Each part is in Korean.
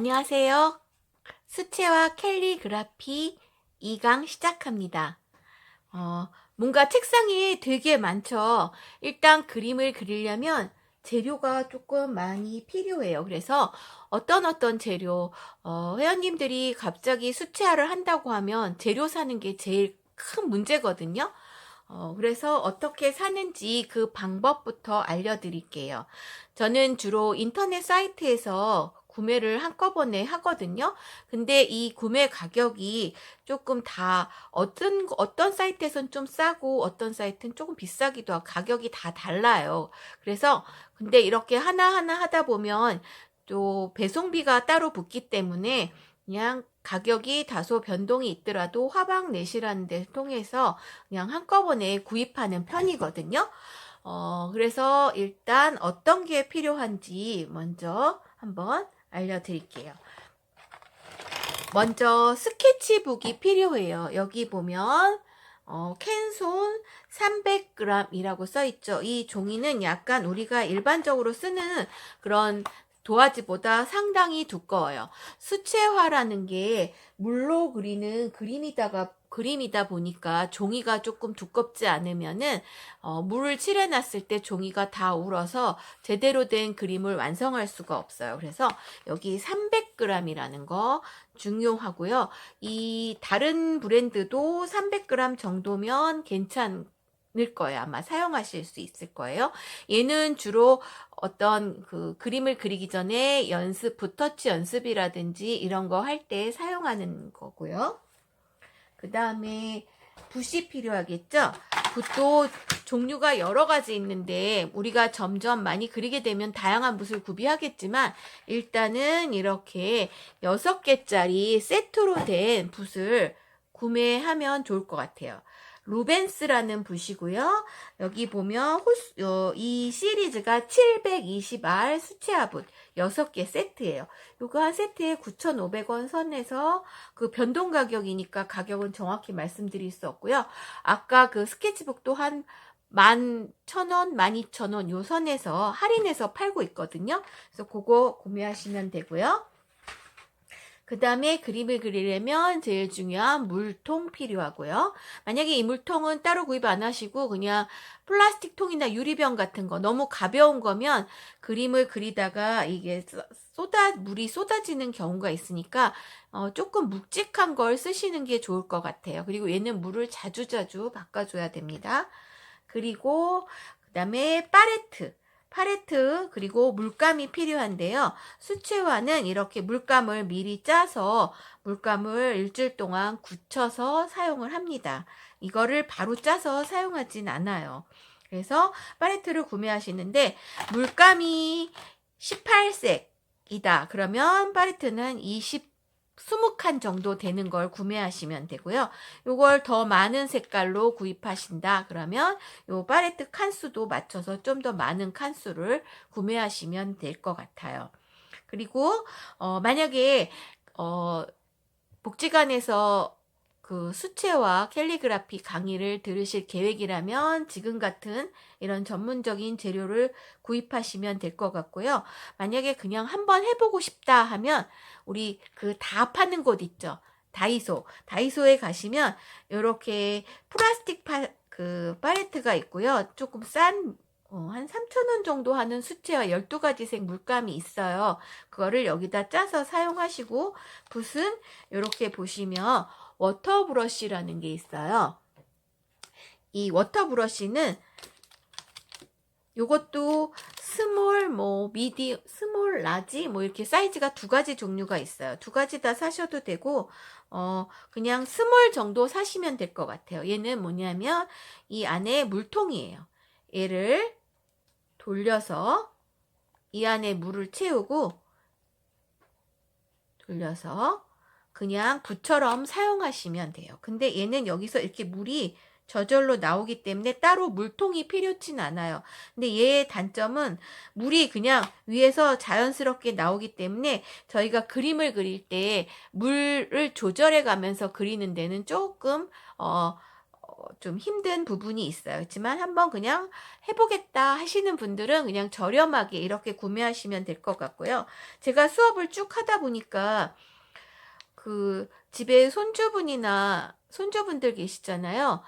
안녕하세요. 수채화 캘리그라피 2강 시작합니다. 뭔가 책상이 되게 많죠. 일단 그림을 그리려면 재료가 조금 많이 필요해요. 그래서 어떤 재료, 회원님들이 갑자기 수채화를 한다고 하면 재료 사는 게 제일 큰 문제거든요. 그래서 어떻게 사는지 그 방법부터 알려드릴게요. 저는 주로 인터넷 사이트에서 구매를 한꺼번에 하거든요. 근데 이 구매 가격이 조금 다 어떤 사이트에선 좀 싸고 어떤 사이트는 조금 비싸기도 하고 가격이 다 달라요. 그래서 근데 이렇게 하나하나 하다 보면 또 배송비가 따로 붙기 때문에 그냥 가격이 다소 변동이 있더라도 화방 내시라는 데 통해서 그냥 한꺼번에 구입하는 편이거든요. 그래서 일단 어떤 게 필요한지 먼저 한번 알려드릴게요. 먼저 스케치북이 필요해요. 여기 보면 캔손 300g 이라고 써있죠. 이 종이는 약간 우리가 일반적으로 쓰는 그런 도화지보다 상당히 두꺼워요. 수채화라는 게 물로 그리는 그림이다 보니까 종이가 조금 두껍지 않으면은 물을 칠해놨을 때 종이가 다 울어서 제대로 된 그림을 완성할 수가 없어요. 그래서 여기 300g이라는 거 중요하고요. 이 다른 브랜드도 300g 정도면 괜찮을 거예요. 아마 사용하실 수 있을 거예요. 얘는 주로 어떤 그 그림을 그리기 전에 붓터치 연습이라든지 이런 거 할 때 사용하는 거고요. 그 다음에 붓이 필요하겠죠? 붓도 종류가 여러 가지 있는데 우리가 점점 많이 그리게 되면 다양한 붓을 구비하겠지만 일단은 이렇게 6개짜리 세트로 된 붓을 구매하면 좋을 것 같아요. 루벤스라는 붓이고요. 여기 보면 이 시리즈가 720R 수채화 붓 6개 세트예요. 이거 한 세트에 9,500원 선에서 그 변동 가격이니까 가격은 정확히 말씀드릴 수 없고요. 아까 그 스케치북도 한 11,000원, 12,000원 요 선에서 할인해서 팔고 있거든요. 그래서 그거 구매하시면 되고요. 그 다음에 그림을 그리려면 제일 중요한 물통 필요하고요. 만약에 이 물통은 따로 구입 안 하시고 그냥 플라스틱 통이나 유리병 같은 거 너무 가벼운 거면 그림을 그리다가 이게 물이 쏟아지는 경우가 있으니까 조금 묵직한 걸 쓰시는 게 좋을 것 같아요. 그리고 얘는 물을 자주자주 바꿔줘야 됩니다. 그리고 그 다음에 팔레트 그리고 물감이 필요한데요. 수채화는 이렇게 물감을 미리 짜서 물감을 일주일 동안 굳혀서 사용을 합니다. 이거를 바로 짜서 사용하진 않아요. 그래서 팔레트를 구매하시는데 물감이 18색이다. 그러면 팔레트는 20칸 정도 되는 걸 구매하시면 되고요. 요걸 더 많은 색깔로 구입하신다. 그러면 요 팔레트 칸수도 맞춰서 좀 더 많은 칸수를 구매하시면 될 것 같아요. 그리고 만약에 복지관에서 그 수채화 캘리그라피 강의를 들으실 계획이라면 지금 같은 이런 전문적인 재료를 구입하시면 될 것 같고요. 만약에 그냥 한번 해보고 싶다 하면 우리 그 다 파는 곳 있죠. 다이소에 가시면 이렇게 플라스틱 그 팔레트가 있고요. 조금 싼 한 3,000원 정도 하는 수채화 12가지 색 물감이 있어요. 그거를 여기다 짜서 사용하시고 붓은 이렇게 보시면 워터 브러쉬라는 게 있어요. 이 워터 브러쉬는 요것도 스몰, 스몰, 라지 이렇게 사이즈가 2가지 종류가 있어요. 2가지 다 사셔도 되고 그냥 스몰 정도 사시면 될 것 같아요. 얘는 뭐냐면 이 안에 물통이에요. 얘를 돌려서 이 안에 물을 채우고 돌려서 그냥 붓처럼 사용하시면 돼요. 근데 얘는 여기서 이렇게 물이 저절로 나오기 때문에 따로 물통이 필요치는 않아요. 근데 얘의 단점은 물이 그냥 위에서 자연스럽게 나오기 때문에 저희가 그림을 그릴 때 물을 조절해 가면서 그리는 데는 조금 좀 힘든 부분이 있어요. 그렇지만 한번 그냥 해보겠다 하시는 분들은 그냥 저렴하게 이렇게 구매하시면 될 것 같고요. 제가 수업을 쭉 하다 보니까 그 집에 손주분이나 손주분들 계시잖아요.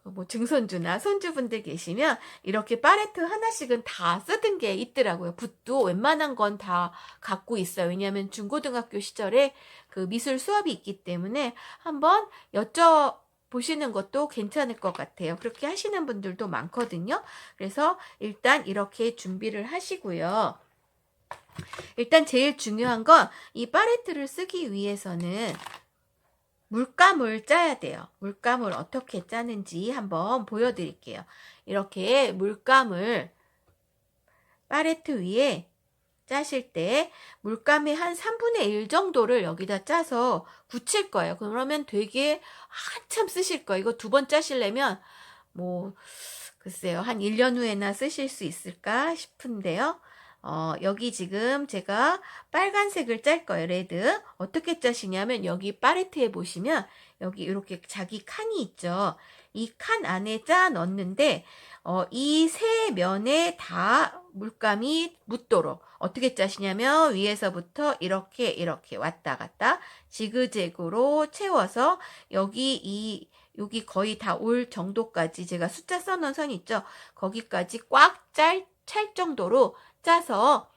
뭐 증손주나 손주분들 계시면 이렇게 팔레트 하나씩은 다 쓰던 게 있더라고요. 붓도 웬만한 건 다 갖고 있어요. 왜냐하면 중고등학교 시절에 그 미술 수업이 있기 때문에 한번 여쭤보시는 것도 괜찮을 것 같아요. 그렇게 하시는 분들도 많거든요. 그래서 일단 이렇게 준비를 하시고요. 일단 제일 중요한 건 이 팔레트를 쓰기 위해서는 물감을 짜야 돼요. 물감을 어떻게 짜는지 한번 보여드릴게요. 이렇게 물감을 팔레트 위에 짜실 때 물감의 한 3분의 1 정도를 여기다 짜서 붙일 거예요. 그러면 되게 한참 쓰실 거예요. 이거 2번 짜시려면 뭐 글쎄요, 한 1년 후에나 쓰실 수 있을까 싶은데요. 여기 지금 제가 빨간색을 짤 거예요. 레드. 어떻게 짜시냐면 여기 팔레트에 보시면 여기 이렇게 자기 칸이 있죠. 이 칸 안에 짜 넣는데 이 세 면에 다 물감이 묻도록 어떻게 짜시냐면 위에서부터 이렇게 왔다 갔다 지그재그로 채워서 여기 거의 다 올 정도까지 제가 숫자 써놓은 선 있죠. 거기까지 꽉 찰 정도로 짜서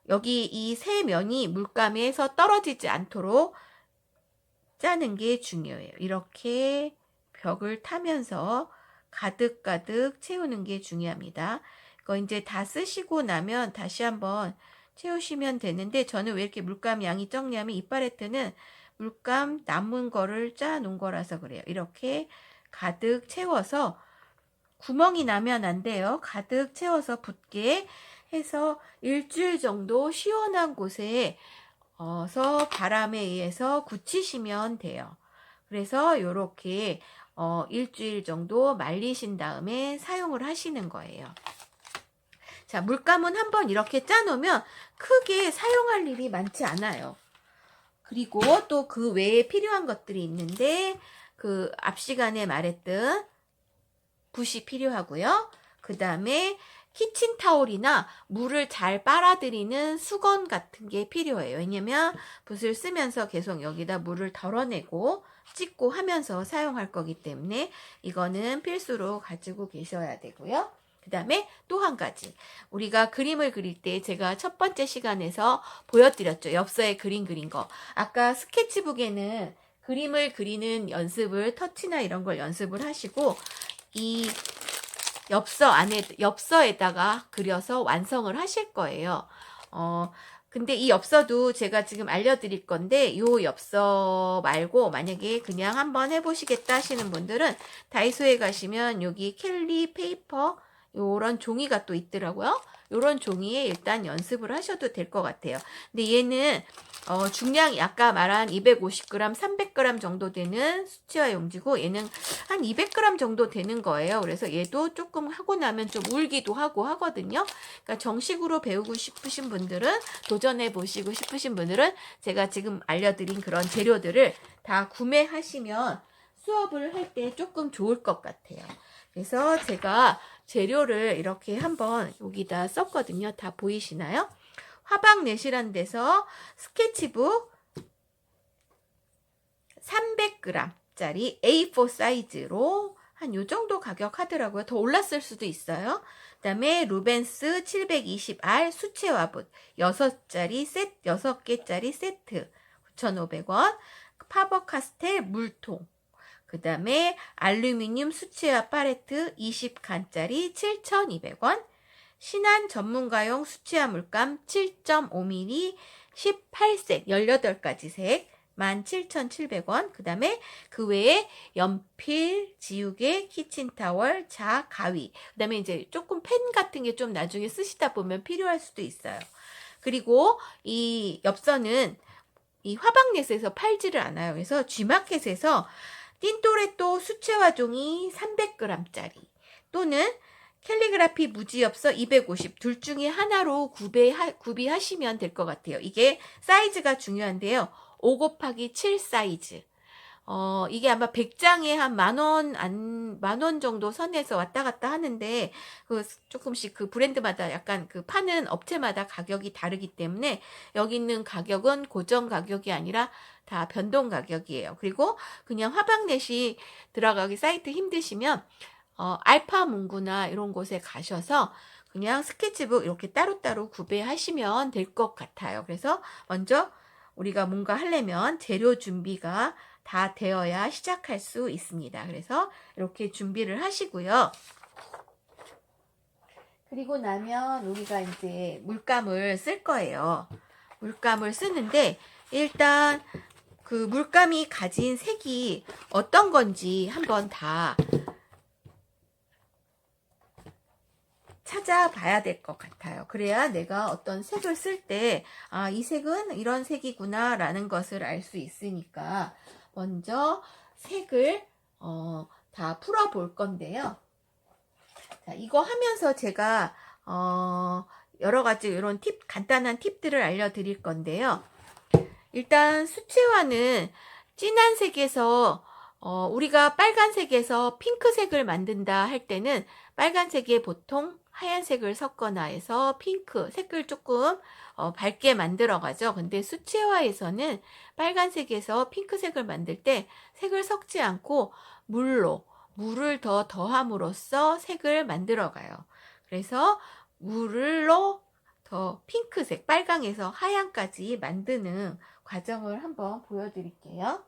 여기 이 세 면이 물감에서 떨어지지 않도록 짜는 게 중요해요. 이렇게 벽을 타면서 가득가득 채우는 게 중요합니다. 이거 이제 다 쓰시고 나면 다시 한번 채우시면 되는데 저는 왜 이렇게 물감 양이 적냐면 이 팔레트는 물감 남은 거를 짜 놓은 거라서 그래요. 이렇게 가득 채워서 구멍이 나면 안 돼요. 가득 채워서 붙게 해서 일주일 정도 시원한 곳에 바람에 의해서 굳히시면 돼요. 그래서 이렇게 일주일 정도 말리신 다음에 사용을 하시는 거예요. 자, 물감은 한번 이렇게 짜놓으면 크게 사용할 일이 많지 않아요. 그리고 또 그 외에 필요한 것들이 있는데 그 앞 시간에 말했던 붓이 필요하고요. 그 다음에 키친타올이나 물을 잘 빨아들이는 수건 같은 게 필요해요. 왜냐면 붓을 쓰면서 계속 여기다 물을 덜어내고 찍고 하면서 사용할 거기 때문에 이거는 필수로 가지고 계셔야 되고요. 그 다음에 또 한 가지, 우리가 그림을 그릴 때 제가 첫 번째 시간에서 보여드렸죠. 엽서에 그림 그린 거. 아까 스케치북에는 그림을 그리는 연습을, 터치나 이런 걸 연습을 하시고 이 엽서에다가 그려서 완성을 하실 거예요. 근데 이 엽서도 제가 지금 알려드릴 건데 이 엽서 말고 만약에 그냥 한번 해보시겠다 하시는 분들은 다이소에 가시면 여기 캘리 페이퍼 요런 종이가 또 있더라고요. 요런 종이에 일단 연습을 하셔도 될 것 같아요. 근데 얘는 중량이 아까 말한 250g, 300g 정도 되는 수치화 용지고 얘는 한 200g 정도 되는 거예요. 그래서 얘도 조금 하고 나면 좀 울기도 하고 하거든요. 그러니까 정식으로 배우고 싶으신 분들은, 도전해 보시고 싶으신 분들은 제가 지금 알려드린 그런 재료들을 다 구매하시면 수업을 할 때 조금 좋을 것 같아요. 그래서 제가 재료를 이렇게 한번 여기다 썼거든요. 다 보이시나요? 화방 내시라는 데서 스케치북 300g짜리 A4 사이즈로 한 요 정도 가격 하더라고요. 더 올랐을 수도 있어요. 그 다음에 루벤스 720R 수채화붓 6개짜리 세트 9,500원. 파버카스텔 물통, 그 다음에 알루미늄 수채화 팔레트 20칸짜리 7,200원. 신한 전문가용 수채화 물감 7.5mm 18색 18가지 색 17,700원. 그 다음에 그 외에 연필, 지우개, 키친타월, 자, 가위. 그 다음에 이제 조금 펜 같은 게 좀 나중에 쓰시다 보면 필요할 수도 있어요. 그리고 이 엽서는 이 화방넷에서 팔지를 않아요. 그래서 G마켓에서 틴토레토 수채화 종이 300g짜리 또는 캘리그라피 무지엽서 250 둘 중에 하나로 구비하시면 될 것 같아요. 이게 사이즈가 중요한데요. 5 곱하기 7 사이즈. 이게 아마 100장에 한 10,000원 정도 선에서 왔다 갔다 하는데, 조금씩 브랜드마다 약간 파는 업체마다 가격이 다르기 때문에 여기 있는 가격은 고정 가격이 아니라 다 변동 가격이에요. 그리고 그냥 화방넷이 들어가기 사이트 힘드시면, 알파문구나 이런 곳에 가셔서 그냥 스케치북 이렇게 따로따로 구매하시면 될 것 같아요. 그래서 먼저 우리가 뭔가 하려면 재료 준비가 다 되어야 시작할 수 있습니다. 그래서 이렇게 준비를 하시고요. 그리고 나면 우리가 이제 물감을 쓸 거예요. 물감을 쓰는데 일단 물감이 가진 색이 어떤 건지 한번 다 찾아봐야 될 것 같아요. 그래야 내가 어떤 색을 쓸 때, 이 색은 이런 색이구나 라는 것을 알 수 있으니까 먼저 색을 다 풀어 볼 건데요. 자, 이거 하면서 제가 여러 가지 이런 간단한 팁들을 알려드릴 건데요. 일단 수채화는 진한 색에서 우리가 빨간색에서 핑크색을 만든다 할 때는 빨간색에 보통 하얀색을 섞거나 해서 핑크 색을 조금 밝게 만들어 가죠. 근데 수채화에서는 빨간색에서 핑크색을 만들 때 색을 섞지 않고 물을 더 더함으로써 색을 만들어 가요. 그래서 물로 더 핑크색, 빨강에서 하얀까지 만드는 과정을 한번 보여드릴게요.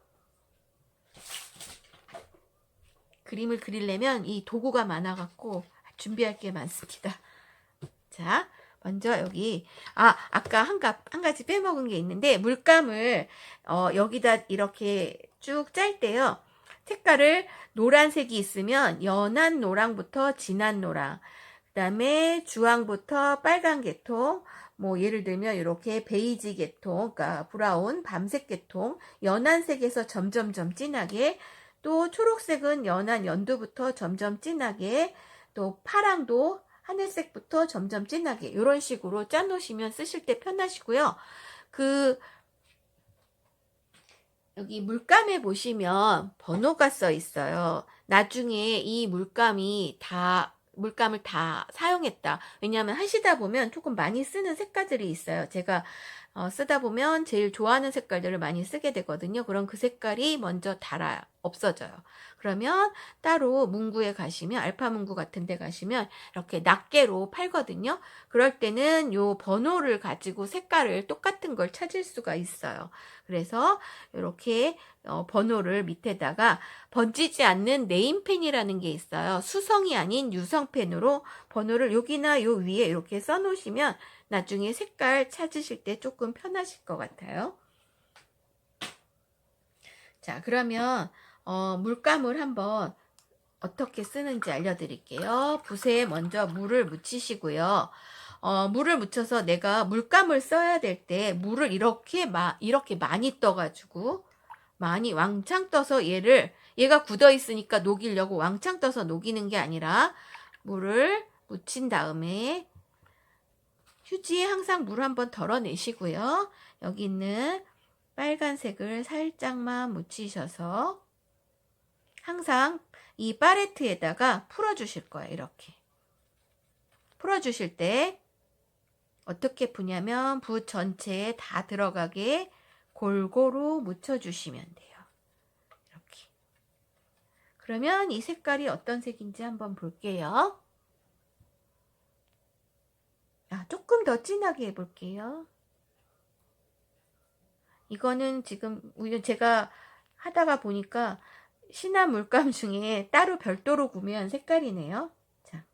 그림을 그리려면 이 도구가 많아갖고 준비할 게 많습니다. 자, 먼저 여기 아까 한 가지 빼먹은 게 있는데 물감을 여기다 이렇게 쭉 짤 때요. 색깔을 노란색이 있으면 연한 노랑부터 진한 노랑, 그 다음에 주황부터 빨간 계통, 뭐 예를 들면 이렇게 베이지 계통, 그러니까 브라운, 밤색 계통, 연한 색에서 점점점 진하게, 또 초록색은 연한 연두부터 점점 진하게, 또 파랑도 하늘색부터 점점 진하게 이런 식으로 짜놓으시면 쓰실 때 편하시고요. 여기 물감에 보시면 번호가 써 있어요. 나중에 이 물감을 다 사용했다. 왜냐하면 하시다 보면 조금 많이 쓰는 색깔들이 있어요. 제가 쓰다 보면 제일 좋아하는 색깔들을 많이 쓰게 되거든요. 그럼 그 색깔이 먼저 없어져요. 그러면 따로 문구에 가시면, 알파 문구 같은 데 가시면 이렇게 낱개로 팔거든요. 그럴 때는 요 번호를 가지고 색깔을 똑같은 걸 찾을 수가 있어요. 그래서 이렇게 번호를 밑에다가 번지지 않는 네임펜이라는 게 있어요. 수성이 아닌 유성펜으로 번호를 여기나 요 위에 이렇게 써놓으시면 나중에 색깔 찾으실 때 조금 편하실 것 같아요. 자, 그러면 물감을 한번 어떻게 쓰는지 알려드릴게요. 붓에 먼저 물을 묻히시고요. 물을 묻혀서 내가 물감을 써야 될 때 물을 이렇게 많이 떠가지고 많이 왕창 떠서 얘가 굳어 있으니까 녹이려고 왕창 떠서 녹이는 게 아니라 물을 묻힌 다음에 휴지에 항상 물 한번 덜어내시고요. 여기 있는 빨간색을 살짝만 묻히셔서 항상 이 팔레트에다가 풀어주실 거예요. 이렇게 풀어주실 때 어떻게 푸냐면 붓 전체에 다 들어가게 골고루 묻혀주시면 돼요. 이렇게. 그러면 이 색깔이 어떤 색인지 한번 볼게요. 조금 더 진하게 해볼게요. 이거는 지금 제가 하다가 보니까 신한 물감 중에 따로 별도로 구매한 색깔이네요. 자,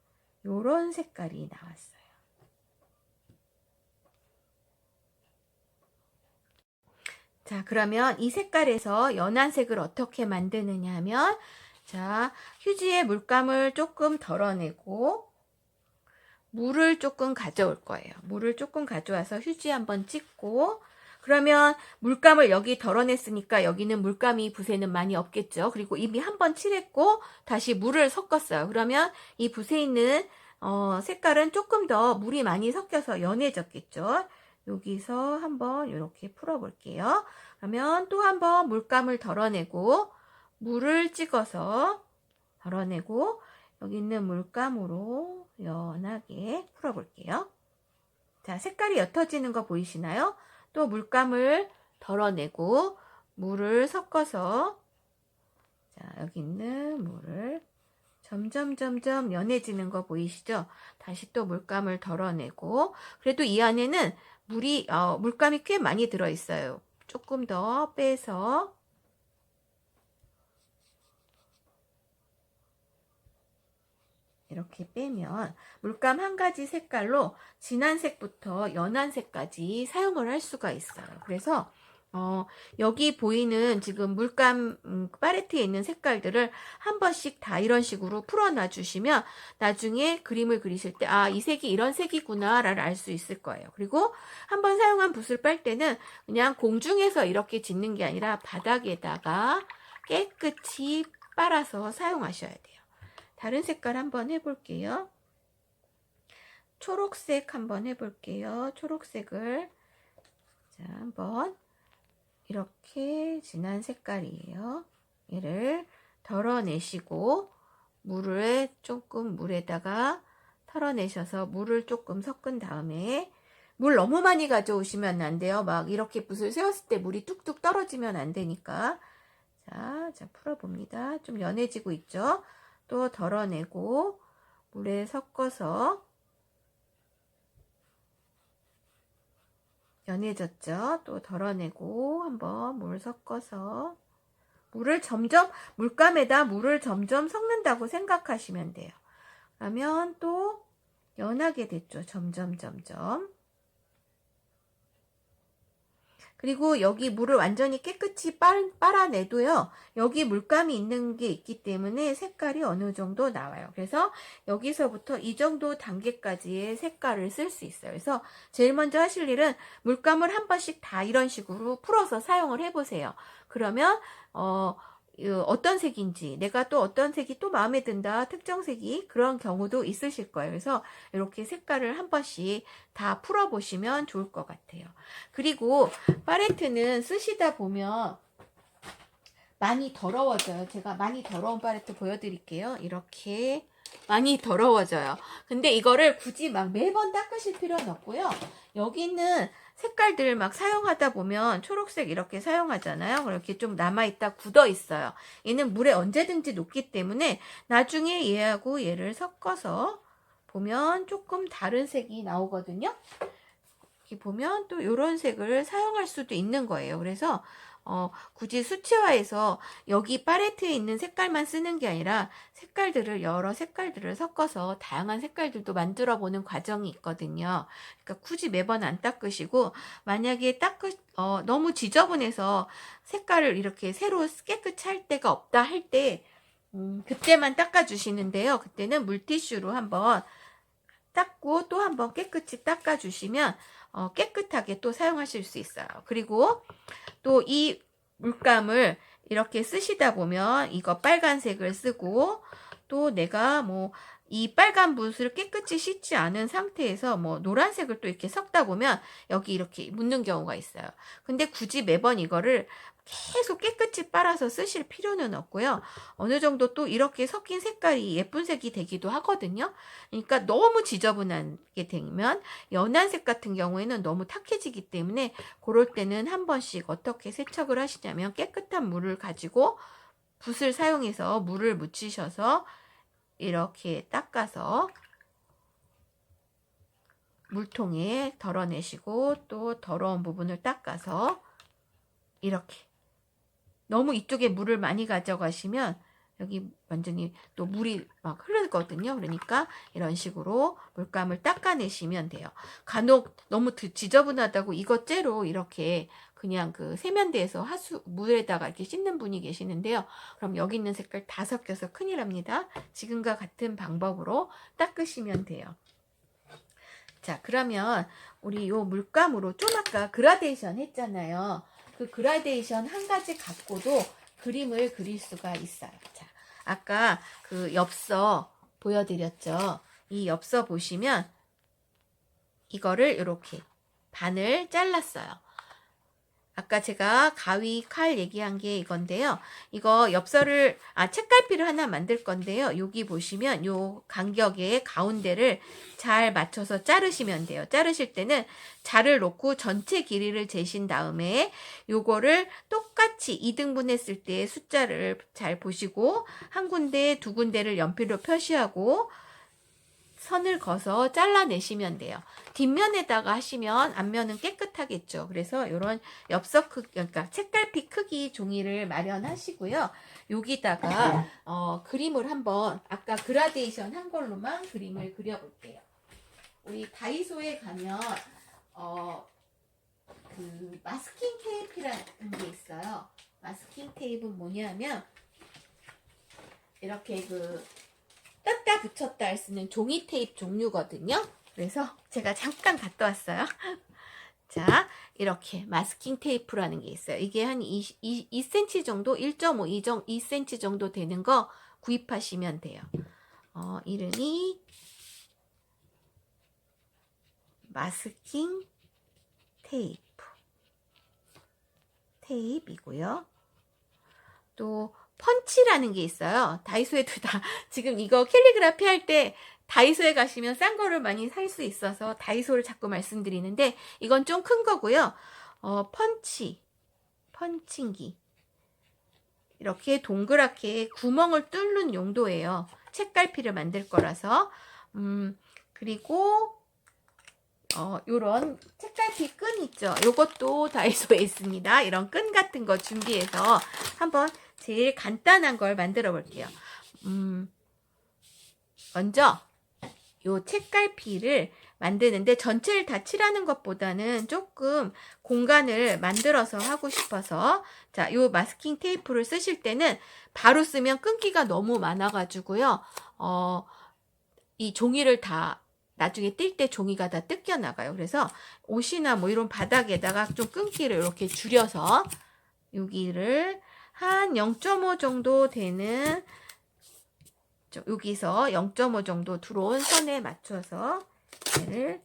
요런 색깔이 나왔어요. 자, 그러면 이 색깔에서 연한 색을 어떻게 만드느냐 하면, 자, 휴지에 물감을 조금 덜어내고 물을 조금 가져올 거예요. 물을 조금 가져와서 휴지 한번 찍고, 그러면 물감을 여기 덜어냈으니까 여기는 물감이 붓에는 많이 없겠죠. 그리고 이미 한번 칠했고 다시 물을 섞었어요. 그러면 이 붓에 있는 색깔은 조금 더 물이 많이 섞여서 연해졌겠죠. 여기서 한번 이렇게 풀어볼게요. 그러면 또 한번 물감을 덜어내고 물을 찍어서 덜어내고 여기 있는 물감으로 연하게 풀어볼게요. 자, 색깔이 옅어지는 거 보이시나요? 또 물감을 덜어내고 물을 섞어서 자, 여기 있는 물을 점점 연해지는 거 보이시죠? 다시 또 물감을 덜어내고 그래도 이 안에는 물감이 꽤 많이 들어있어요. 조금 더 빼서 이렇게 빼면 물감 한 가지 색깔로 진한 색부터 연한 색까지 사용을 할 수가 있어요. 그래서 여기 보이는 지금 물감 팔레트에 있는 색깔들을 한 번씩 다 이런 식으로 풀어놔 주시면 나중에 그림을 그리실 때 이 색이 이런 색이구나 라를 알 수 있을 거예요. 그리고 한번 사용한 붓을 빨 때는 그냥 공중에서 이렇게 짓는 게 아니라 바닥에다가 깨끗이 빨아서 사용하셔야 돼요. 다른 색깔 한번 해볼게요. 초록색 한번 해볼게요. 초록색을 자, 한번 이렇게 진한 색깔이에요. 얘를 덜어내시고 물에다가 털어내셔서 물을 조금 섞은 다음에 물 너무 많이 가져오시면 안 돼요. 막 이렇게 붓을 세웠을 때 물이 뚝뚝 떨어지면 안 되니까. 자, 풀어봅니다. 좀 연해지고 있죠? 또 덜어내고 물에 섞어서 연해졌죠? 또 덜어내고 한번 물 섞어서 물감에다 물을 점점 섞는다고 생각하시면 돼요. 그러면 또 연하게 됐죠? 점점. 그리고 여기 물을 완전히 깨끗이 빨아내도요. 여기 물감이 있는 게 있기 때문에 색깔이 어느 정도 나와요. 그래서 여기서부터 이 정도 단계까지의 색깔을 쓸 수 있어요. 그래서 제일 먼저 하실 일은 물감을 한 번씩 다 이런 식으로 풀어서 사용을 해보세요. 그러면 어떤 색인지 내가 또 어떤 색이 또 마음에 든다 특정 색이 그런 경우도 있으실 거예요. 그래서 이렇게 색깔을 한 번씩 다 풀어 보시면 좋을 것 같아요. 그리고 팔레트는 쓰시다 보면 많이 더러워져요. 제가 많이 더러운 팔레트 보여드릴게요. 이렇게 많이 더러워져요. 근데 이거를 굳이 막 매번 닦으실 필요는 없고요. 여기 있는 색깔들 막 사용하다 보면 초록색 이렇게 사용하잖아요. 이렇게 좀 남아있다 굳어 있어요. 얘는 물에 언제든지 녹기 때문에 나중에 얘하고 얘를 섞어서 보면 조금 다른 색이 나오거든요. 이렇게 보면 또 이런 색을 사용할 수도 있는 거예요. 그래서 굳이 수치화해서 여기 팔레트에 있는 색깔만 쓰는 게 아니라 여러 색깔들을 섞어서 다양한 색깔들도 만들어 보는 과정이 있거든요. 그러니까 굳이 매번 안 닦으시고 만약에 너무 지저분해서 색깔을 이렇게 새로 깨끗이 할 데가 없다 할 때 그때만 닦아 주시는데요. 그때는 물티슈로 한번 닦고 또 한번 깨끗이 닦아 주시면 깨끗하게 또 사용하실 수 있어요. 그리고 또 이 물감을 이렇게 쓰시다 보면 이거 빨간색을 쓰고 또 내가 이 빨간 붓을 깨끗이 씻지 않은 상태에서 노란색을 또 이렇게 섞다 보면 여기 이렇게 묻는 경우가 있어요. 근데 굳이 매번 이거를 계속 깨끗이 빨아서 쓰실 필요는 없고요. 어느 정도 또 이렇게 섞인 색깔이 예쁜 색이 되기도 하거든요. 그러니까 너무 지저분하게 되면 연한 색 같은 경우에는 너무 탁해지기 때문에 그럴 때는 한 번씩 어떻게 세척을 하시냐면 깨끗한 물을 가지고 붓을 사용해서 물을 묻히셔서 이렇게 닦아서 물통에 덜어내시고 또 더러운 부분을 닦아서 이렇게 너무 이쪽에 물을 많이 가져가시면 여기 완전히 또 물이 막 흐르거든요. 그러니까 이런 식으로 물감을 닦아내시면 돼요. 간혹 너무 지저분하다고 이것째로 이렇게 그냥 그 세면대에서 물에다가 이렇게 씻는 분이 계시는데요. 그럼 여기 있는 색깔 다 섞여서 큰일 납니다. 지금과 같은 방법으로 닦으시면 돼요. 자, 그러면 우리 요 물감으로 좀 아까 그라데이션 했잖아요. 그 그라데이션 한 가지 갖고도 그림을 그릴 수가 있어요. 자, 아까 그 엽서 보여드렸죠. 이 엽서 보시면 이거를 이렇게 반을 잘랐어요. 아까 제가 가위, 칼 얘기한 게 이건데요. 이거 엽서를, 책갈피를 하나 만들 건데요. 여기 보시면 요 간격의 가운데를 잘 맞춰서 자르시면 돼요. 자르실 때는 자를 놓고 전체 길이를 재신 다음에 요거를 똑같이 2등분 했을 때 숫자를 잘 보시고 한 군데, 두 군데를 연필로 표시하고 선을 그어서 잘라내시면 돼요. 뒷면에다가 하시면 앞면은 깨끗하겠죠. 그래서 이런 엽서 크기, 그러니까 책갈피 크기 종이를 마련하시고요. 여기다가 그림을 한번 아까 그라데이션 한 걸로만 그림을 그려볼게요. 우리 다이소에 가면 그 마스킹 테이프라는 게 있어요. 마스킹 테이프는 뭐냐면 이렇게 떴다 붙였다 할 수 있는 종이 테이프 종류거든요. 그래서 제가 잠깐 갔다 왔어요. 자, 이렇게 마스킹 테이프라는 게 있어요. 이게 한 2cm 정도, 1.5, 2cm 정도 되는 거 구입하시면 돼요. 이름이 마스킹 테이프이고요. 또 펀치라는 게 있어요. 다이소에도 다 지금 이거 캘리그라피 할 때 다이소에 가시면 싼 거를 많이 살 수 있어서 다이소를 자꾸 말씀드리는데 이건 좀 큰 거고요. 펀칭기 이렇게 동그랗게 구멍을 뚫는 용도예요. 책갈피를 만들 거라서 그리고 요런 책갈피 끈 있죠. 요것도 다이소에 있습니다. 이런 끈 같은 거 준비해서 한번 제일 간단한 걸 만들어 볼게요. 먼저 요 책갈피를 만드는데 전체를 다 칠하는 것보다는 조금 공간을 만들어서 하고 싶어서 자, 요 마스킹 테이프를 쓰실 때는 바로 쓰면 끈기가 너무 많아가지고요. 이 종이를 다 나중에 뛸 때 종이가 다 뜯겨 나가요. 그래서 옷이나 뭐 이런 바닥에다가 좀 끈기를 이렇게 줄여서 여기를 한 0.5 정도 되는 여기서 0.5 정도 들어온 선에 맞춰서 얘를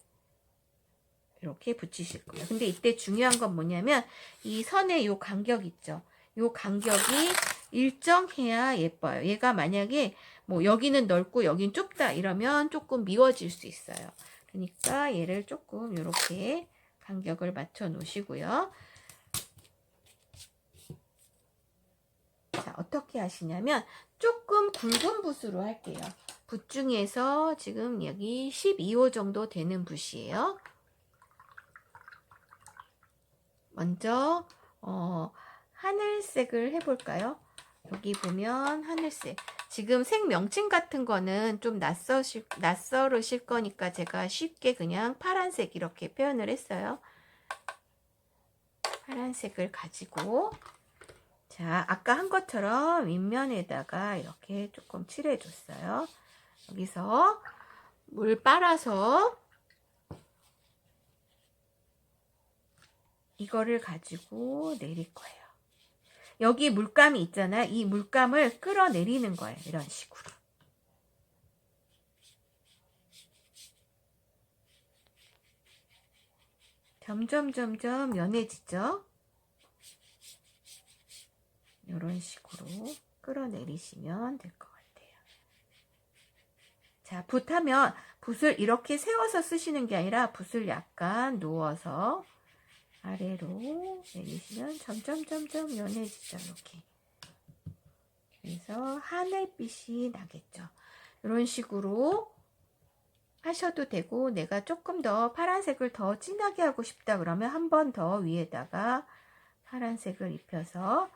이렇게 붙이실 거예요. 근데 이때 중요한 건 뭐냐면 이 선의 요 간격 있죠. 요 간격이 일정해야 예뻐요. 얘가 만약에 뭐 여기는 넓고 여긴 좁다 이러면 조금 미워질 수 있어요. 그러니까 얘를 조금 이렇게 간격을 맞춰 놓으시고요. 자, 어떻게 하시냐면 조금 굵은 붓으로 할게요. 붓 중에서 지금 여기 12호 정도 되는 붓이에요. 먼저 하늘색을 해볼까요? 여기 보면 하늘색. 지금 색 명칭 같은 거는 좀 낯설으실 거니까 제가 쉽게 그냥 파란색 이렇게 표현을 했어요. 파란색을 가지고 자, 아까 한 것처럼 윗면에다가 이렇게 조금 칠해줬어요. 여기서 물 빨아서 이거를 가지고 내릴 거예요. 여기 물감이 있잖아요. 이 물감을 끌어내리는 거예요. 이런 식으로. 점점 연해지죠? 이런 식으로 끌어내리시면 될 것 같아요. 자, 붓하면 붓을 이렇게 세워서 쓰시는 게 아니라 붓을 약간 누워서 아래로 내리시면 점점 연해지죠. 이렇게. 그래서 하늘빛이 나겠죠. 이런 식으로 하셔도 되고 내가 조금 더 파란색을 더 진하게 하고 싶다 그러면 한 번 더 위에다가 파란색을 입혀서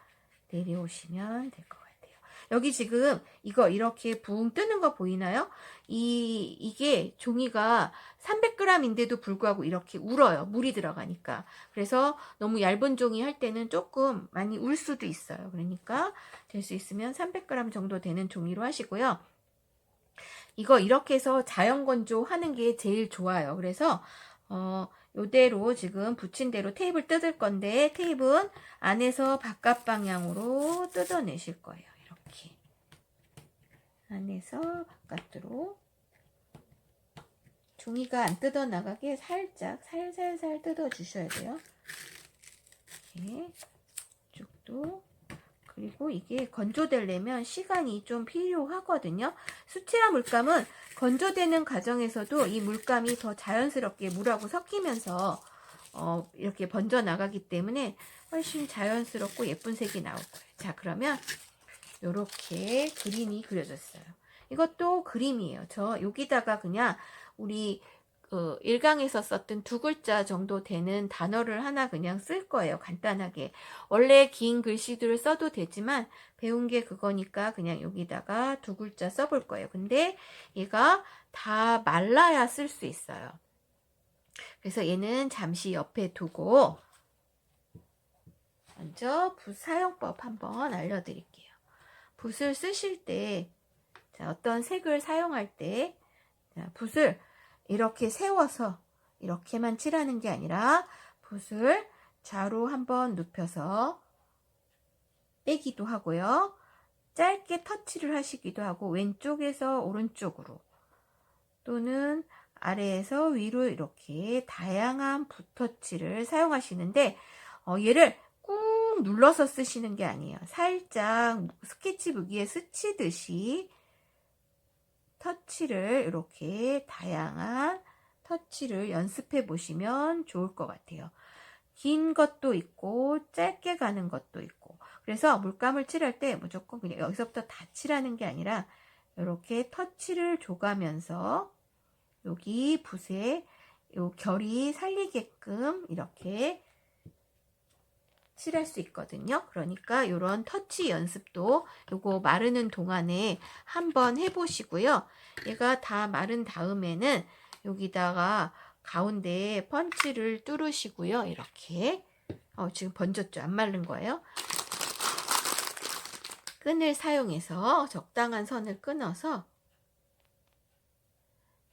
내려오시면 될 것 같아요. 여기 지금 이거 이렇게 붕 뜨는 거 보이나요? 이게 종이가 300g인데도 불구하고 이렇게 울어요. 물이 들어가니까. 그래서 너무 얇은 종이 할 때는 조금 많이 울 수도 있어요. 그러니까 될 수 있으면 300g 정도 되는 종이로 하시고요. 이거 이렇게 해서 자연 건조하는 게 제일 좋아요. 그래서 요대로 지금 붙인 대로 테이프를 뜯을 건데 테이프는 안에서 바깥 방향으로 뜯어내실 거예요. 이렇게 안에서 바깥으로 종이가 안 뜯어나가게 살짝 살살살 뜯어 주셔야 돼요. 이렇게 이쪽도. 그리고 이게 건조되려면 시간이 좀 필요하거든요. 수채화 물감은 건조되는 과정에서도 이 물감이 더 자연스럽게 물하고 섞이면서 이렇게 번져 나가기 때문에 훨씬 자연스럽고 예쁜 색이 나올 거예요. 자, 그러면 이렇게 그림이 그려졌어요. 이것도 그림이에요. 저 여기다가 그냥 우리 일강에서 썼던 2글자 정도 되는 단어를 하나 그냥 쓸 거예요. 간단하게. 원래 긴 글씨들을 써도 되지만 배운 게 그거니까 그냥 여기다가 2글자 써볼 거예요. 근데 얘가 다 말라야 쓸 수 있어요. 그래서 얘는 잠시 옆에 두고 먼저 붓 사용법 한번 알려드릴게요. 붓을 쓰실 때 어떤 색을 사용할 때 붓을 이렇게 세워서 이렇게만 칠하는 게 아니라 붓을 좌로 한번 눕혀서 빼기도 하고요. 짧게 터치를 하시기도 하고 왼쪽에서 오른쪽으로 또는 아래에서 위로 이렇게 다양한 붓 터치를 사용하시는데 얘를 꾹 눌러서 쓰시는 게 아니에요. 살짝 스케치북 위에 스치듯이 터치를 이렇게 다양한 터치를 연습해 보시면 좋을 것 같아요. 긴 것도 있고 짧게 가는 것도 있고 그래서 물감을 칠할 때 무조건 그냥 여기서부터 다 칠하는 게 아니라 이렇게 터치를 줘가면서 여기 붓에 요 결이 살리게끔 이렇게 칠할 수 있거든요. 그러니까 이런 터치 연습도 요거 마르는 동안에 한번 해보시고요. 얘가 다 마른 다음에는 여기다가 가운데에 펀치를 뚫으시고요. 이렇게 지금 번졌죠? 안 마른 거예요. 끈을 사용해서 적당한 선을 끊어서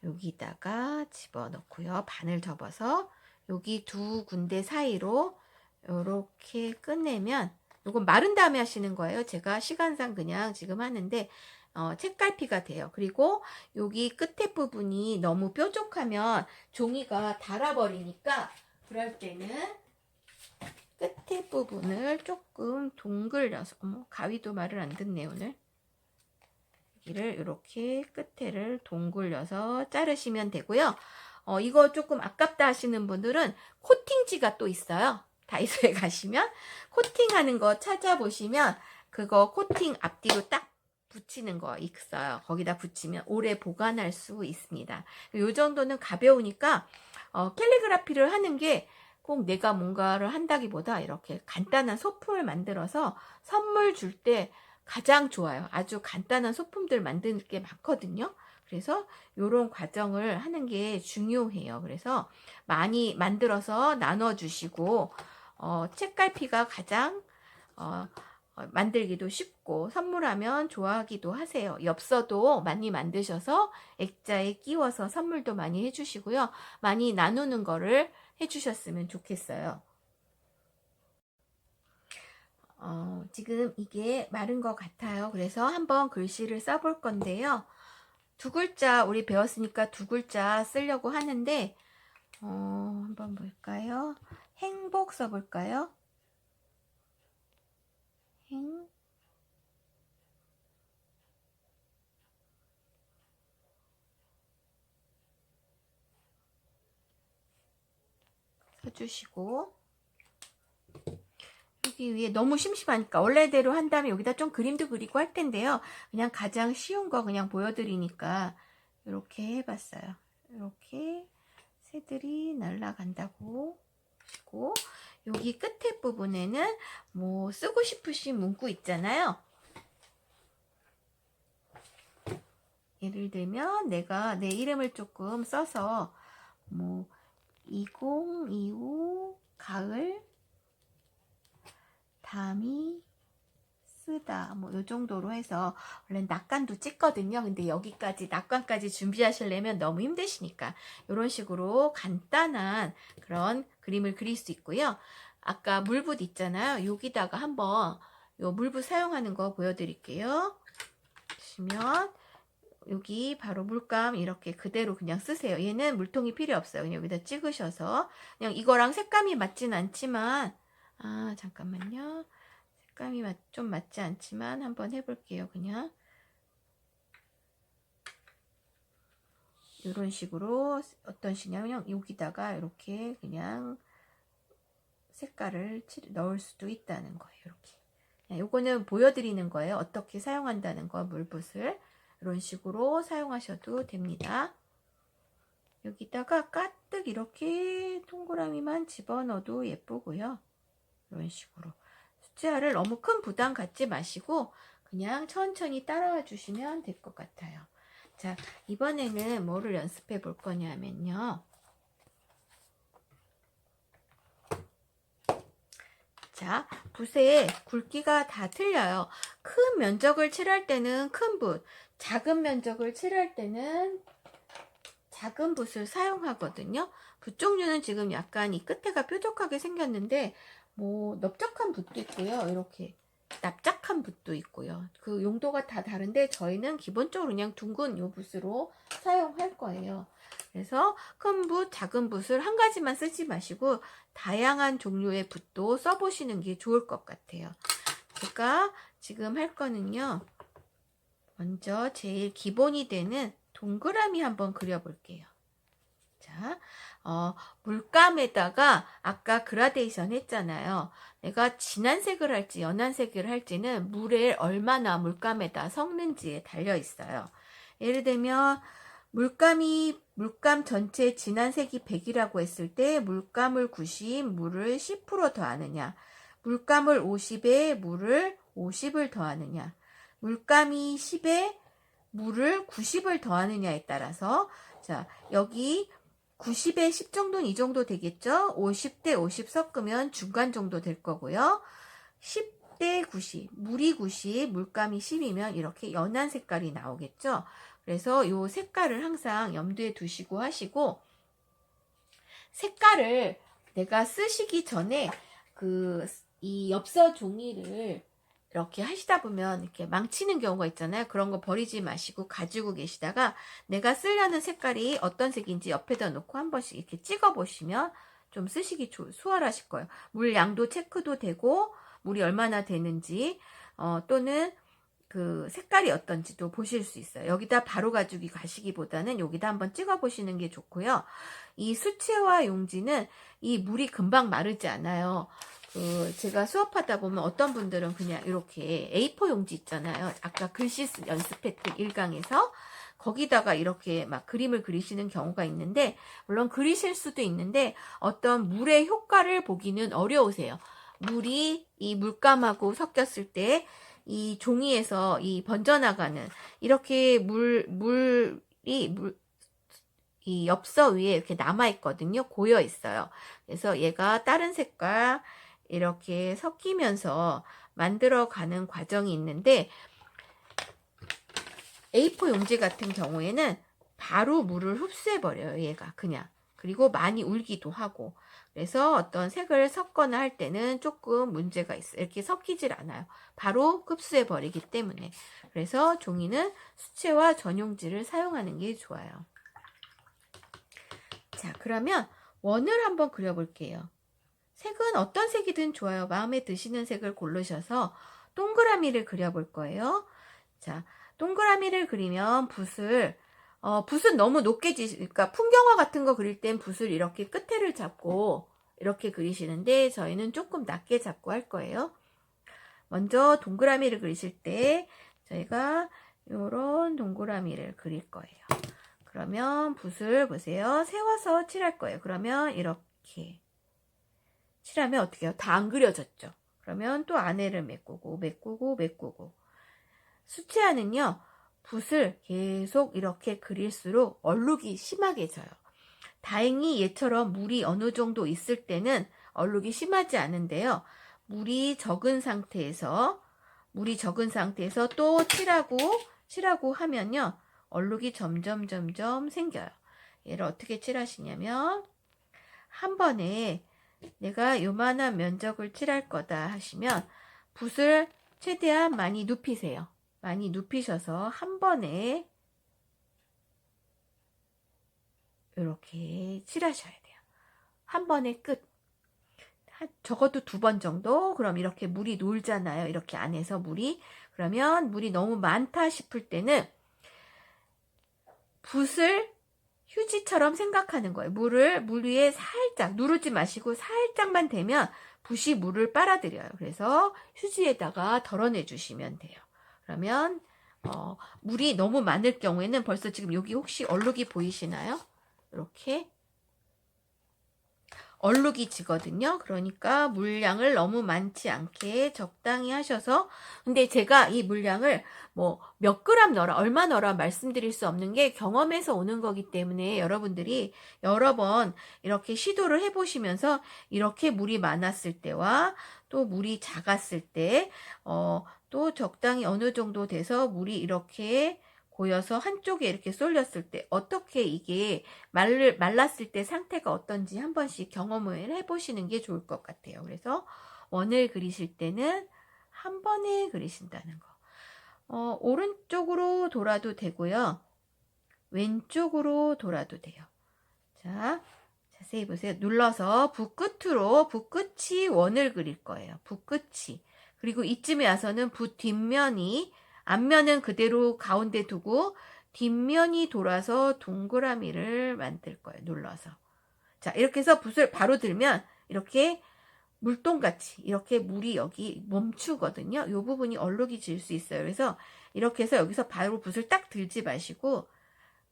여기다가 집어넣고요. 반을 접어서 여기 2군데 사이로 이렇게 끝내면 이건 마른 다음에 하시는 거예요. 제가 시간상 그냥 지금 하는데 책갈피가 돼요. 그리고 여기 끝에 부분이 너무 뾰족하면 종이가 닳아버리니까 그럴 때는 끝에 부분을 조금 동글려서 가위도 말을 안 듣네 오늘. 여기를 이렇게 끝에를 동글려서 자르시면 되고요. 이거 조금 아깝다 하시는 분들은 코팅지가 또 있어요. 다이소에 가시면 코팅하는 거 찾아보시면 그거 코팅 앞뒤로 딱 붙이는 거 있어요. 거기다 붙이면 오래 보관할 수 있습니다. 이 정도는 가벼우니까 캘리그라피를 하는 게 꼭 내가 뭔가를 한다기보다 이렇게 간단한 소품을 만들어서 선물 줄 때 가장 좋아요. 아주 간단한 소품들 만드는 게 많거든요. 그래서 이런 과정을 하는 게 중요해요. 그래서 많이 만들어서 나눠주시고 책갈피가 가장 만들기도 쉽고 선물하면 좋아하기도 하세요. 엽서도 많이 만드셔서 액자에 끼워서 선물도 많이 해주시고요. 많이 나누는 거를 해주셨으면 좋겠어요. 지금 이게 마른 것 같아요. 그래서 한번 글씨를 써볼 건데요. 2글자 우리 배웠으니까 2글자 쓰려고 하는데 한번 볼까요? 행복 써볼까요? 행 써주시고 여기 위에 너무 심심하니까 원래대로 한다면 여기다 좀 그림도 그리고 할 텐데요. 그냥 가장 쉬운 거 그냥 보여드리니까 이렇게 해봤어요. 이렇게 새들이 날아간다고 하시고 여기 끝에 부분에는 뭐 쓰고 싶으신 문구 있잖아요. 예를 들면 내가 내 이름을 조금 써서 뭐 2025 가을 담이 쓰다 뭐 요 정도로 해서 원래 낙관도 찍거든요. 근데 여기까지 낙관까지 준비하시려면 너무 힘드시니까 이런 식으로 간단한 그런 그림을 그릴 수 있고요. 아까 물붓 있잖아요. 여기다가 한번 요 물붓 사용하는 거 보여드릴게요. 보시면 여기 바로 물감 이렇게 그대로 그냥 쓰세요. 얘는 물통이 필요 없어요. 그냥 여기다 찍으셔서 그냥 이거랑 색감이 맞진 않지만 잠깐만요. 색감이 좀 맞지 않지만 한번 해볼게요. 그냥 이런 식으로 어떤 식이냐면 여기다가 이렇게 그냥 색깔을 넣을 수도 있다는 거예요. 이렇게. 요거는 보여드리는 거예요. 어떻게 사용한다는 거, 물붓을. 이런 식으로 사용하셔도 됩니다. 여기다가 까뜩 이렇게 동그라미만 집어넣어도 예쁘고요. 이런 식으로. 수채화를 너무 큰 부담 갖지 마시고 그냥 천천히 따라와 주시면 될 것 같아요. 자, 이번에는 뭐를 연습해 볼 거냐면요. 자, 붓의 굵기가 다 틀려요. 큰 면적을 칠할 때는 큰 붓, 작은 면적을 칠할 때는 작은 붓을 사용하거든요. 붓 종류는 지금 약간 이 끝에가 뾰족하게 생겼는데 뭐 넓적한 붓도 있고요. 이렇게 납작한 붓도 있고요. 그 용도가 다 다른데 저희는 기본적으로 그냥 둥근 요 붓으로 사용할 거예요. 그래서 큰 붓, 작은 붓을 한 가지만 쓰지 마시고 다양한 종류의 붓도 써보시는 게 좋을 것 같아요. 제가 지금 할 거는요. 먼저 제일 기본이 되는 동그라미 한번 그려볼게요. 자, 물감에다가 아까 그라데이션 했잖아요. 내가 진한 색을 할지 연한 색을 할지는 물에 얼마나 물감에다 섞는지에 달려 있어요. 예를 들면 물감 전체 진한 색이 100이라고 했을 때 물감을 90, 물을 10% 더하느냐, 물감을 50에 물을 50을 더하느냐, 물감이 10에 물을 90을 더하느냐에 따라서 자, 여기 90에 10 정도는 이 정도 되겠죠? 50대 50 섞으면 중간 정도 될 거고요. 10대 90, 물이 90, 물감이 10이면 이렇게 연한 색깔이 나오겠죠? 그래서 이 색깔을 항상 염두에 두시고 하시고, 색깔을 내가 쓰시기 전에 이 엽서 종이를 이렇게 하시다 보면 이렇게 망치는 경우가 있잖아요. 그런 거 버리지 마시고 가지고 계시다가 내가 쓰려는 색깔이 어떤 색인지 옆에다 놓고 한 번씩 이렇게 찍어 보시면 좀 쓰시기 수월하실 거예요. 물 양도 체크도 되고 물이 얼마나 되는지 또는 그 색깔이 어떤지도 보실 수 있어요. 여기다 바로 가지고 가시기보다는 여기다 한번 찍어 보시는 게 좋고요. 이 수채화 용지는 이 물이 금방 마르지 않아요. 제가 수업하다 보면 어떤 분들은 그냥 이렇게 A4 용지 있잖아요. 아까 글씨 연습했던 1강에서 거기다가 이렇게 막 그림을 그리시는 경우가 있는데, 물론 그리실 수도 있는데 어떤 물의 효과를 보기는 어려우세요. 물이 이 물감하고 섞였을 때 이 종이에서 이 번져나가는 이렇게 이 엽서 위에 이렇게 남아있거든요. 고여있어요. 그래서 얘가 다른 색깔 이렇게 섞이면서 만들어가는 과정이 있는데 A4 용지 같은 경우에는 바로 물을 흡수해버려요. 얘가 그냥. 그리고 많이 울기도 하고. 그래서 어떤 색을 섞거나 할 때는 조금 문제가 있어요. 이렇게 섞이질 않아요. 바로 흡수해버리기 때문에. 그래서 종이는 수채화 전용지를 사용하는 게 좋아요. 자, 그러면 원을 한번 그려볼게요. 색은 어떤 색이든 좋아요. 마음에 드시는 색을 고르셔서 동그라미를 그려볼 거예요. 자, 동그라미를 그리면 붓은 너무 높게 그러니까 풍경화 같은 거 그릴 땐 붓을 이렇게 끝에를 잡고 이렇게 그리시는데 저희는 조금 낮게 잡고 할 거예요. 먼저 동그라미를 그리실 때 저희가 이런 동그라미를 그릴 거예요. 그러면 붓을 보세요. 세워서 칠할 거예요. 그러면 이렇게 칠하면 어떻게 해요? 다 안 그려졌죠. 그러면 또 안에를 메꾸고 수채화는요. 붓을 계속 이렇게 그릴수록 얼룩이 심하게 져요. 다행히 얘처럼 물이 어느 정도 있을 때는 얼룩이 심하지 않은데요. 물이 적은 상태에서 또 칠하고 하면요. 얼룩이 점점 생겨요. 얘를 어떻게 칠하시냐면 한 번에 내가 요만한 면적을 칠할 거다 하시면 붓을 최대한 많이 눕히세요. 많이 눕히셔서 한 번에 이렇게 칠하셔야 돼요. 한 번에 끝. 적어도 2번 정도. 그럼 이렇게 물이 놀잖아요. 이렇게 안에서 물이. 그러면 물이 너무 많다 싶을 때는 붓을 휴지처럼 생각하는 거예요. 물 위에 살짝 누르지 마시고 살짝만 대면 붓이 물을 빨아들여요. 그래서 휴지에다가 덜어내 주시면 돼요. 그러면 물이 너무 많을 경우에는 벌써 지금 여기 혹시 얼룩이 보이시나요? 이렇게 얼룩이 지거든요. 그러니까 물량을 너무 많지 않게 적당히 하셔서, 근데 제가 이 물량을 뭐 몇 그램 넣어라, 얼마 넣어라 말씀드릴 수 없는 게 경험에서 오는 거기 때문에 여러분들이 여러 번 이렇게 시도를 해보시면서 이렇게 물이 많았을 때와 또 물이 작았을 때, 또 적당히 어느 정도 돼서 물이 이렇게 고여서 한쪽에 이렇게 쏠렸을 때 어떻게 이게 말랐을 때 상태가 어떤지 한 번씩 경험을 해보시는 게 좋을 것 같아요. 그래서 원을 그리실 때는 한 번에 그리신다는 거. 오른쪽으로 돌아도 되고요. 왼쪽으로 돌아도 돼요. 자, 자세히 보세요. 눌러서 붓 끝이 원을 그릴 거예요. 붓 끝이. 그리고 이쯤에 와서는 붓 뒷면이, 앞면은 그대로 가운데 두고 뒷면이 돌아서 동그라미를 만들 거예요. 눌러서. 자, 이렇게 해서 붓을 바로 들면 이렇게 물동같이 이렇게 물이 여기 멈추거든요. 이 부분이 얼룩이 질 수 있어요. 그래서 이렇게 해서 여기서 바로 붓을 딱 들지 마시고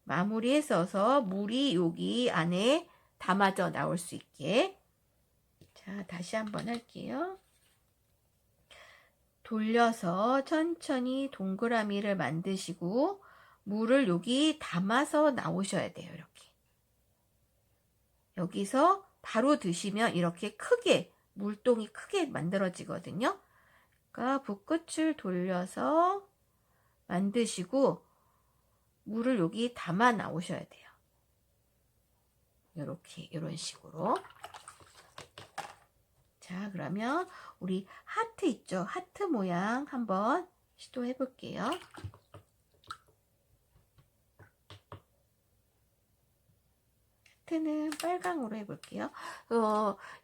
마무리해서 물이 여기 안에 담아져 나올 수 있게. 자, 다시 한번 할게요. 돌려서 천천히 동그라미를 만드시고 물을 여기 담아서 나오셔야 돼요. 이렇게. 여기서 바로 드시면 이렇게 크게 물동이 크게 만들어지거든요. 그러니까 붓끝을 돌려서 만드시고 물을 여기 담아 나오셔야 돼요. 이렇게 이런 식으로. 자, 그러면 우리 하트 있죠? 하트 모양 한번 시도해 볼게요. 하트는 빨강으로 해볼게요.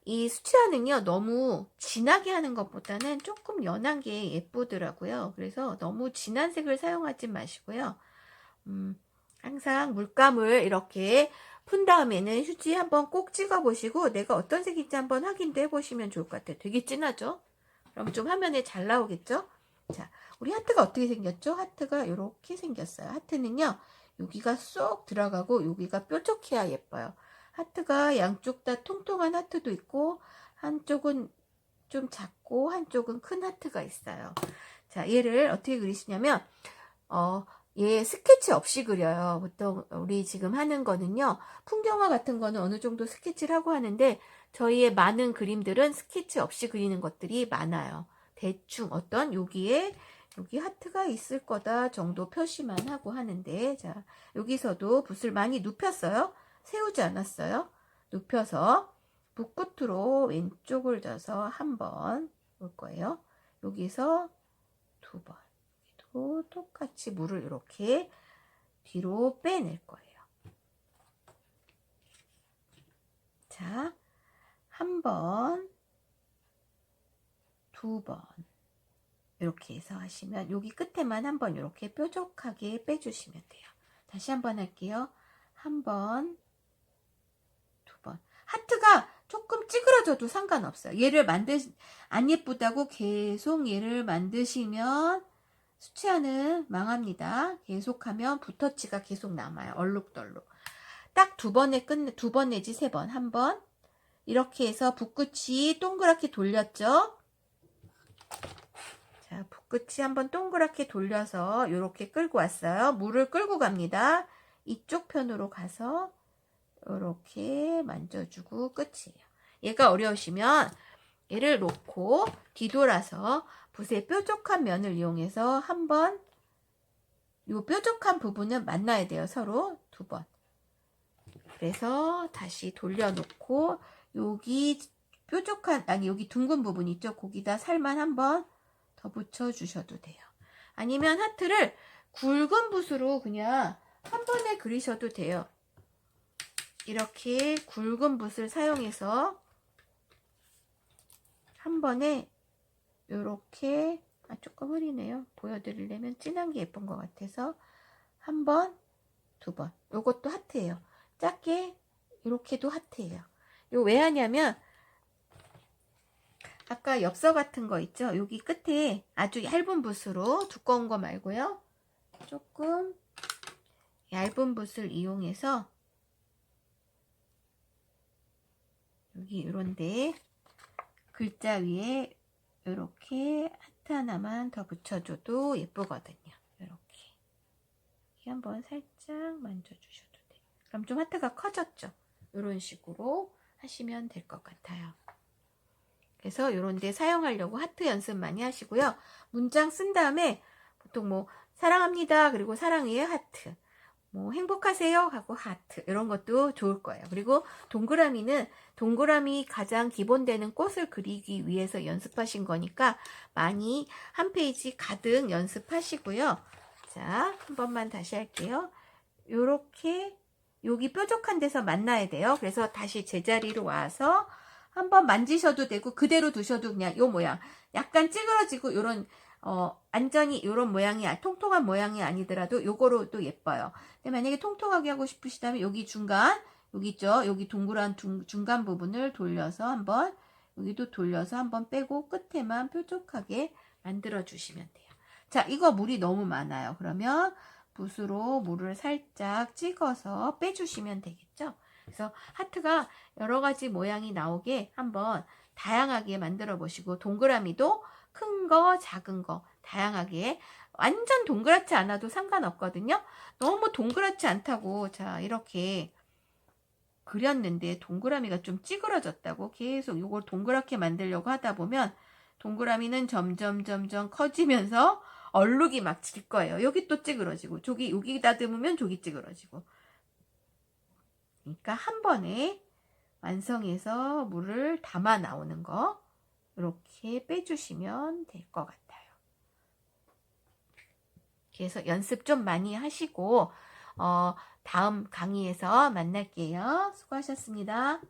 이 수채화는요, 너무 진하게 하는 것보다는 조금 연한 게 예쁘더라고요. 그래서 너무 진한 색을 사용하지 마시고요. 항상 물감을 이렇게 푼 다음에는 휴지 한번 꼭 찍어 보시고 내가 어떤 색인지 한번 확인도 해보시면 좋을 것 같아요. 되게 진하죠? 그럼 좀 화면에 잘 나오겠죠? 자, 우리 하트가 어떻게 생겼죠? 하트가 이렇게 생겼어요. 하트는요, 여기가 쏙 들어가고 여기가 뾰족해야 예뻐요. 하트가 양쪽 다 통통한 하트도 있고 한쪽은 좀 작고 한쪽은 큰 하트가 있어요. 자, 얘를 어떻게 그리시냐면 얘 스케치 없이 그려요. 보통 우리 지금 하는 거는요, 풍경화 같은 거는 어느 정도 스케치를 하고 하는데 저희의 많은 그림들은 스케치 없이 그리는 것들이 많아요. 대충 어떤 여기 하트가 있을 거다 정도 표시만 하고 하는데, 자, 여기서도 붓을 많이 눕혔어요. 세우지 않았어요. 눕혀서 붓끝으로 왼쪽을 져서 한 번 올 거예요. 여기서 2번. 또 똑같이 물을 이렇게 뒤로 빼낼 거예요. 자, 한 번, 2번 이렇게 해서 하시면 여기 끝에만 한번 이렇게 뾰족하게 빼주시면 돼요. 다시 한번 할게요. 한 번, 2번. 하트가 조금 찌그러져도 상관없어요. 얘를 안 예쁘다고 계속 얘를 만드시면 수채화는 망합니다. 계속하면 붓터치가 계속 남아요. 얼룩덜룩. 딱 2번 내지 3번. 한 번. 이렇게 해서 붓끝이 동그랗게 돌렸죠. 자, 붓끝이 한번 동그랗게 돌려서 이렇게 끌고 왔어요. 물을 끌고 갑니다. 이쪽 편으로 가서 이렇게 만져주고 끝이에요. 얘가 어려우시면 얘를 놓고 뒤돌아서 붓의 뾰족한 면을 이용해서 한번 이 뾰족한 부분은 만나야 돼요. 서로 2번. 그래서 다시 돌려놓고 여기 여기 둥근 부분 있죠? 거기다 살만 한번 더 붙여주셔도 돼요. 아니면 하트를 굵은 붓으로 그냥 한 번에 그리셔도 돼요. 이렇게 굵은 붓을 사용해서 한 번에 요렇게 조금 흐리네요. 보여드리려면 진한 게 예쁜 것 같아서 한 번, 두 번. 요것도 하트예요. 작게 이렇게도 하트예요. 요 왜 하냐면 아까 엽서 같은 거 있죠? 여기 끝에 아주 얇은 붓으로 두꺼운 거 말고요. 조금 얇은 붓을 이용해서 여기 이런데 글자 위에 이렇게 하트 하나만 더 붙여줘도 예쁘거든요. 이렇게 한번 살짝 만져주셔도 돼요. 그럼 좀 하트가 커졌죠? 이런 식으로 하시면 될 것 같아요. 그래서 이런데 사용하려고 하트 연습 많이 하시고요. 문장 쓴 다음에 보통 뭐 사랑합니다 그리고 사랑해요 하트, 뭐 행복하세요 하고 하트, 이런 것도 좋을 거예요. 그리고 동그라미는 동그라미 가장 기본되는 꽃을 그리기 위해서 연습하신 거니까 많이 한 페이지 가득 연습하시고요. 자, 한 번만 다시 할게요. 요렇게 여기 뾰족한 데서 만나야 돼요. 그래서 다시 제자리로 와서 한번 만지셔도 되고 그대로 두셔도 그냥 요 모양 약간 찌그러지고 요런 완전히 요런 모양이 통통한 모양이 아니더라도 요거로도 예뻐요. 근데 만약에 통통하게 하고 싶으시다면 여기 중간 여기 있죠? 여기 동그란 중간 부분을 돌려서 한번 여기도 돌려서 한번 빼고 끝에만 뾰족하게 만들어 주시면 돼요. 자, 이거 물이 너무 많아요. 그러면 붓으로 물을 살짝 찍어서 빼주시면 되겠죠? 그래서 하트가 여러 가지 모양이 나오게 한번 다양하게 만들어 보시고 동그라미도 큰 거, 작은 거 다양하게 완전 동그랗지 않아도 상관없거든요. 너무 동그랗지 않다고 자 이렇게 그렸는데 동그라미가 좀 찌그러졌다고 계속 이걸 동그랗게 만들려고 하다 보면 동그라미는 점점 커지면서 얼룩이 막 질 거예요. 여기 또 찌그러지고 저기 여기 다듬으면 저기 찌그러지고. 그러니까 한 번에 완성해서 물을 담아 나오는 거 이렇게 빼주시면 될 것 같아요. 그래서 연습 좀 많이 하시고 다음 강의에서 만날게요. 수고하셨습니다.